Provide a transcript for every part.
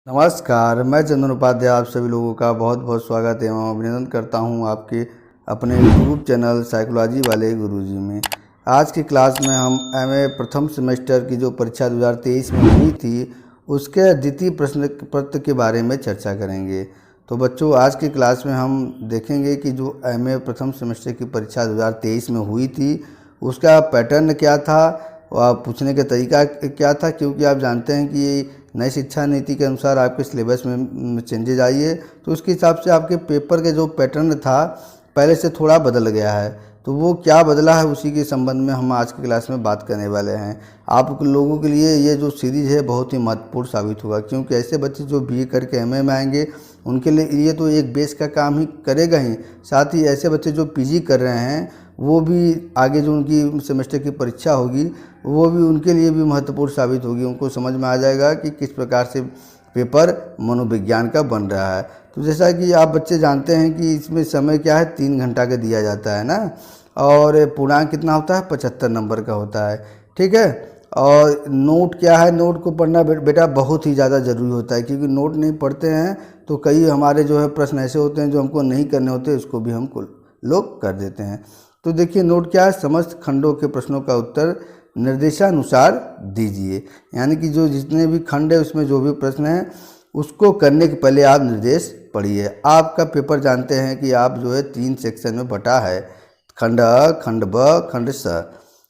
नमस्कार, मैं चंदन उपाध्याय आप सभी लोगों का बहुत बहुत स्वागत एवं अभिनंदन करता हूं आपके अपने यूट्यूब चैनल साइकोलॉजी वाले गुरुजी में। आज की क्लास में हम एमए प्रथम सेमेस्टर की जो परीक्षा 2023 में हुई थी उसके द्वितीय प्रश्न पत्र के बारे में चर्चा करेंगे। तो बच्चों, आज की क्लास में हम देखेंगे कि जो एमए प्रथम सेमेस्टर की परीक्षा 2023 में हुई थी उसका पैटर्न क्या था और पूछने का तरीका क्या था, क्योंकि आप जानते हैं कि नई शिक्षा नीति के अनुसार आपके सिलेबस में चेंजेज आई है, तो उसके हिसाब से आपके पेपर के जो पैटर्न था पहले से थोड़ा बदल गया है। तो वो क्या बदला है उसी के संबंध में हम आज की क्लास में बात करने वाले हैं। आप लोगों के लिए ये जो सीरीज़ है बहुत ही महत्वपूर्ण साबित होगा, क्योंकि ऐसे बच्चे जो बीए करके एमए में आएंगे उनके लिए ये तो एक बेस का काम ही करेगा ही, साथ ही ऐसे बच्चे जो पीजी कर रहे हैं वो भी आगे जो उनकी सेमेस्टर की परीक्षा होगी वो भी उनके लिए भी महत्वपूर्ण साबित होगी। उनको समझ में आ जाएगा कि किस प्रकार से पेपर मनोविज्ञान का बन रहा है। तो जैसा कि आप बच्चे जानते हैं कि इसमें समय क्या है, 3 घंटा का दिया जाता है ना, और पूर्णांक कितना होता है, 75 नंबर का होता है। ठीक है, और नोट क्या है, नोट को पढ़ना बेटा बहुत ही ज़्यादा ज़रूरी होता है, क्योंकि नोट नहीं पढ़ते हैं तो कई हमारे जो है प्रश्न ऐसे होते हैं जो हमको नहीं करने होते, उसको भी हम लोग कर देते हैं। तो देखिए, नोट क्या है, समस्त खंडों के प्रश्नों का उत्तर निर्देशानुसार दीजिए। यानी कि जो जितने भी खंड है उसमें जो भी प्रश्न है उसको करने के पहले आप निर्देश पढ़िए। आपका पेपर जानते हैं कि आप जो है 3 सेक्शन में बटा है, खंड अ, खंड ब, खंड स,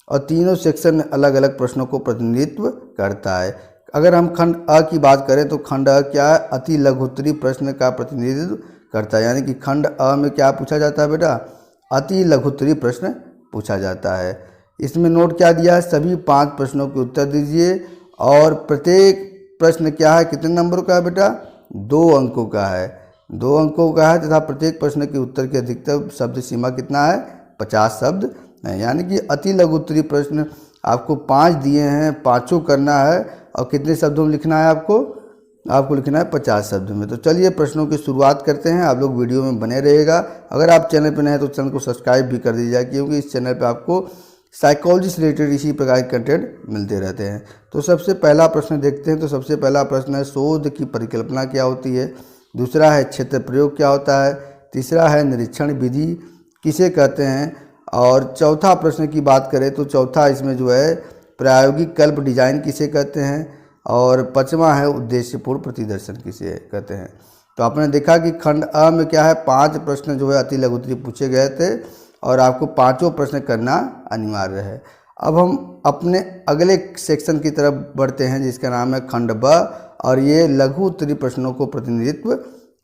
और तीनों सेक्शन अलग अलग प्रश्नों को प्रतिनिधित्व करता है। अगर हम खंड अ की बात करें तो खंड अ क्या है, अति लघुत्तरी प्रश्न का प्रतिनिधित्व करता है। यानी कि खंड अ में क्या पूछा जाता है बेटा, अति लघुत्तरी प्रश्न पूछा जाता है। इसमें नोट क्या दिया है, सभी 5 प्रश्नों के उत्तर दीजिए, और प्रत्येक प्रश्न क्या है, कितने नंबरों का है बेटा, 2 अंकों का है, 2 अंकों का है, तथा प्रत्येक प्रश्न के उत्तर की अधिकतम शब्द सीमा कितना है, 50 शब्द है। यानी कि अति लघुत्तरी प्रश्न आपको 5 दिए हैं, 5 करना है, और कितने शब्दों में लिखना है, आपको लिखना है 50 शब्द में। तो चलिए प्रश्नों की शुरुआत करते हैं। आप लोग वीडियो में बने रहिएगा। अगर आप चैनल पर नए हैं तो चैनल को सब्सक्राइब भी कर दीजिए, क्योंकि इस चैनल पे आपको साइकोलॉजी से रिलेटेड इसी प्रकार के कंटेंट मिलते रहते हैं। तो सबसे पहला प्रश्न देखते हैं। तो सबसे पहला प्रश्न है, शोध की परिकल्पना क्या होती है। दूसरा है, क्षेत्र प्रयोग क्या होता है। तीसरा है, निरीक्षण विधि किसे कहते हैं। और चौथा प्रश्न की बात करें तो चौथा इसमें जो है, प्रायोगिक कल्प डिजाइन किसे कहते हैं। और 5वां है, उद्देश्यपूर्ण प्रतिदर्शन किसे कहते हैं। तो आपने देखा कि खंड अ में क्या है, 5 प्रश्न जो है अति लघुत्तरी पूछे गए थे, और आपको 5 प्रश्न करना अनिवार्य है। अब हम अपने अगले सेक्शन की तरफ बढ़ते हैं, जिसका नाम है खंड ब, और ये लघु उत्तरी प्रश्नों को प्रतिनिधित्व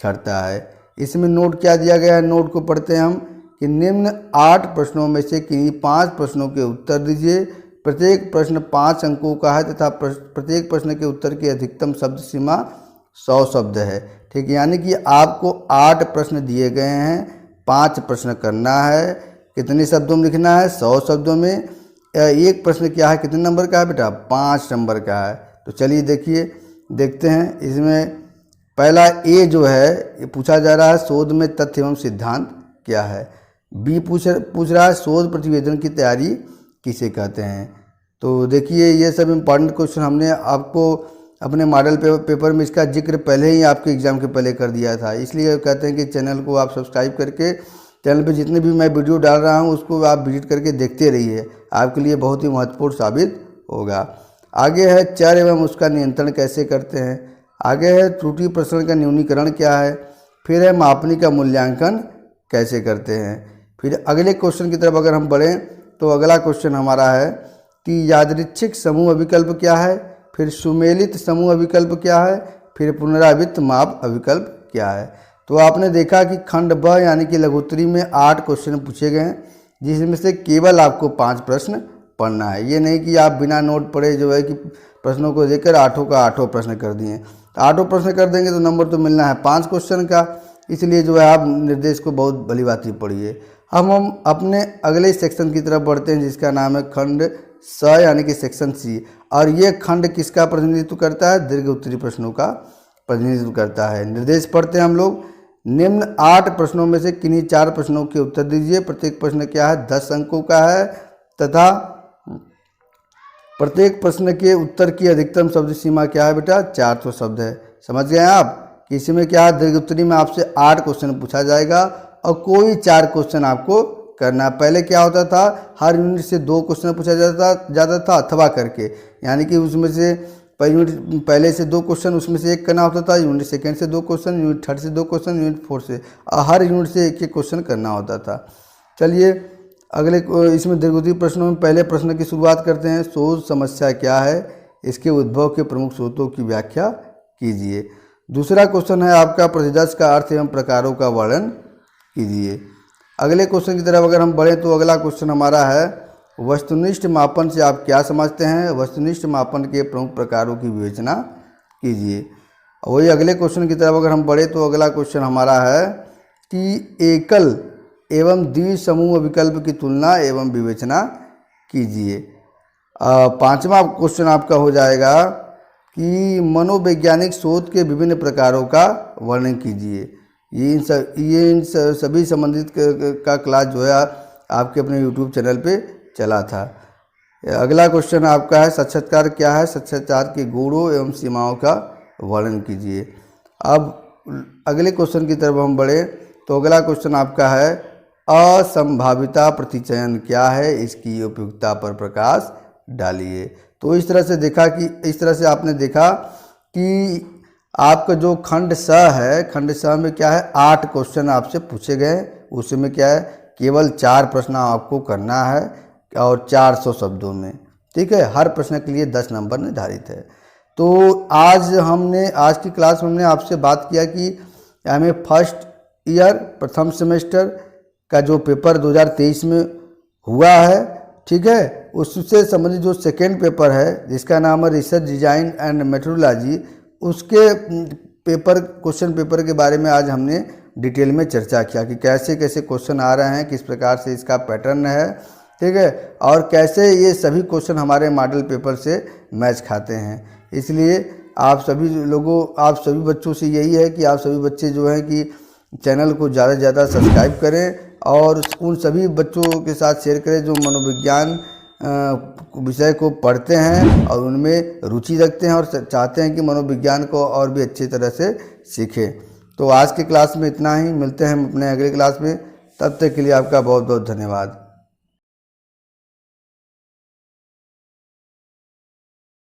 करता है। इसमें नोट क्या दिया गया है, नोट को पढ़ते हैं हम कि निम्न 8 प्रश्नों में से किन्हीं 5 प्रश्नों के उत्तर दीजिए। प्रत्येक प्रश्न 5 अंकों का है, तथा प्रत्येक प्रश्न के उत्तर की अधिकतम शब्द सीमा 100 शब्द है। ठीक है, यानी कि आपको 8 प्रश्न दिए गए हैं, 5 प्रश्न करना है, कितने शब्दों में लिखना है, 100 शब्दों में। एक प्रश्न क्या है, कितने नंबर का है बेटा, 5 नंबर का है। तो चलिए देखते हैं। इसमें पहला ए जो है ये पूछा जा रहा है, शोध में तथ्य एवं सिद्धांत क्या है। बी पूछ रहा है, शोध प्रतिवेदन की तैयारी किसे कहते हैं। तो देखिए, ये सब इम्पॉर्टेंट क्वेश्चन हमने आपको अपने मॉडल पेपर में इसका जिक्र पहले ही आपके एग्ज़ाम के पहले कर दिया था। इसलिए कहते हैं कि चैनल को आप सब्सक्राइब करके चैनल पे जितने भी मैं वीडियो डाल रहा हूँ उसको आप विजिट करके देखते रहिए, आपके लिए बहुत ही महत्वपूर्ण साबित होगा। आगे है, चर एवं उसका नियंत्रण कैसे करते हैं। आगे है, त्रुटि प्रसरण का न्यूनीकरण क्या है। फिर है, मापनी का मूल्यांकन कैसे करते हैं। फिर अगले क्वेश्चन की तरफ अगर हम बढ़ें तो अगला क्वेश्चन हमारा है कि यादृच्छिक समूह अभिकल्प क्या है। फिर सुमेलित समूह अभिकल्प क्या है। फिर पुनरावृत्त माप अभिकल्प क्या है। तो आपने देखा कि खंड ब यानी कि लघुत्तरी में 8 क्वेश्चन पूछे गए हैं, जिसमें से केवल आपको 5 प्रश्न पढ़ना है। ये नहीं कि आप बिना नोट पढ़े जो है कि प्रश्नों को देखकर 8 का 8 प्रश्न कर दिए। तो 8 प्रश्न कर देंगे तो नंबर तो मिलना है 5 क्वेश्चन का, इसलिए जो है आप निर्देश को बहुत भली भांति पढ़िए। अब हम अपने अगले सेक्शन की तरफ बढ़ते हैं, जिसका नाम है खंड स यानी कि सेक्शन सी। और ये खंड किसका प्रतिनिधित्व करता है, दीर्घ उत्तरी प्रश्नों का प्रतिनिधित्व करता है। निर्देश पढ़ते हैं हम लोग। निम्न 8 प्रश्नों में से किन्हीं 4 प्रश्नों के उत्तर दीजिए। प्रत्येक प्रश्न क्या है, 10 अंकों का है, तथा प्रत्येक प्रश्न के उत्तर की अधिकतम शब्द सीमा क्या है बेटा, 400 शब्द है। समझ गए आप कि इसमें क्या है, दीर्घ उत्तरी में आपसे 8 क्वेश्चन पूछा जाएगा और कोई 4 क्वेश्चन आपको करना। पहले क्या होता था, हर यूनिट से 2 क्वेश्चन पूछा जाता था अथवा करके, यानी कि उसमें से यूनिट पहले से 2 क्वेश्चन उसमें से एक करना होता था, यूनिट सेकंड से 2 क्वेश्चन, यूनिट थर्ड से 2 क्वेश्चन, यूनिट फोर्थ से, हर यूनिट से एक एक क्वेश्चन करना होता था। चलिए अगले इसमें दीर्घोत्तरी प्रश्नों में पहले प्रश्न की शुरुआत करते हैं। शोध समस्या क्या है, इसके उद्भव के प्रमुख स्रोतों की व्याख्या कीजिए। दूसरा क्वेश्चन है आपका प्रतिदर्श का अर्थ एवं प्रकारों का वर्णन कीजिए। अगले क्वेश्चन की तरफ अगर हम बढ़ें तो अगला क्वेश्चन हमारा है वस्तुनिष्ठ मापन से आप क्या समझते हैं, वस्तुनिष्ठ मापन के प्रमुख प्रकारों की विवेचना कीजिए। वही अगले क्वेश्चन की तरफ अगर हम बढ़े तो अगला क्वेश्चन हमारा है कि एकल एवं द्विसमूह विकल्प की तुलना एवं विवेचना कीजिए। पांचवा क्वेश्चन आपका हो जाएगा कि मनोवैज्ञानिक शोध के विभिन्न प्रकारों का वर्णन कीजिए। ये इन सभी संबंधित का क्लास जो है आपके अपने यूट्यूब चैनल पे चला था। अगला क्वेश्चन आपका है साक्षात्कार क्या है, साक्षात्कार के गुणों एवं सीमाओं का वर्णन कीजिए। अब अगले क्वेश्चन की तरफ हम बढ़े तो अगला क्वेश्चन आपका है असंभाविता प्रतिचयन क्या है, इसकी उपयुक्तता पर प्रकाश डालिए। तो इस तरह से देखा कि इस तरह से आपने देखा कि आपका जो खंड स है, खंड स में क्या है 8 क्वेश्चन आपसे पूछे गए, उसमें क्या है केवल 4 प्रश्न आपको करना है और 400 शब्दों में, ठीक है। हर प्रश्न के लिए 10 नंबर निर्धारित है। तो आज की क्लास में हमने आपसे बात किया कि एमए फर्स्ट ईयर प्रथम सेमेस्टर का जो पेपर 2023 में हुआ है, ठीक है, उससे संबंधित जो सेकेंड पेपर है जिसका नाम है रिसर्च डिजाइन एंड मेथोडोलॉजी, उसके क्वेश्चन पेपर के बारे में आज हमने डिटेल में चर्चा किया कि कैसे कैसे क्वेश्चन आ रहे हैं, किस प्रकार से इसका पैटर्न है, ठीक है, और कैसे ये सभी क्वेश्चन हमारे मॉडल पेपर से मैच खाते हैं। इसलिए आप सभी बच्चों से यही है कि आप सभी बच्चे जो हैं कि चैनल को ज़्यादा से ज़्यादा सब्सक्राइब करें और उन सभी बच्चों के साथ शेयर करें जो मनोविज्ञान विषय को पढ़ते हैं और उनमें रुचि रखते हैं और चाहते हैं कि मनोविज्ञान को और भी अच्छी तरह से सीखें। तो आज की क्लास में इतना ही, मिलते हैं हम अपने अगले क्लास में, तब तक के लिए आपका बहुत बहुत धन्यवाद।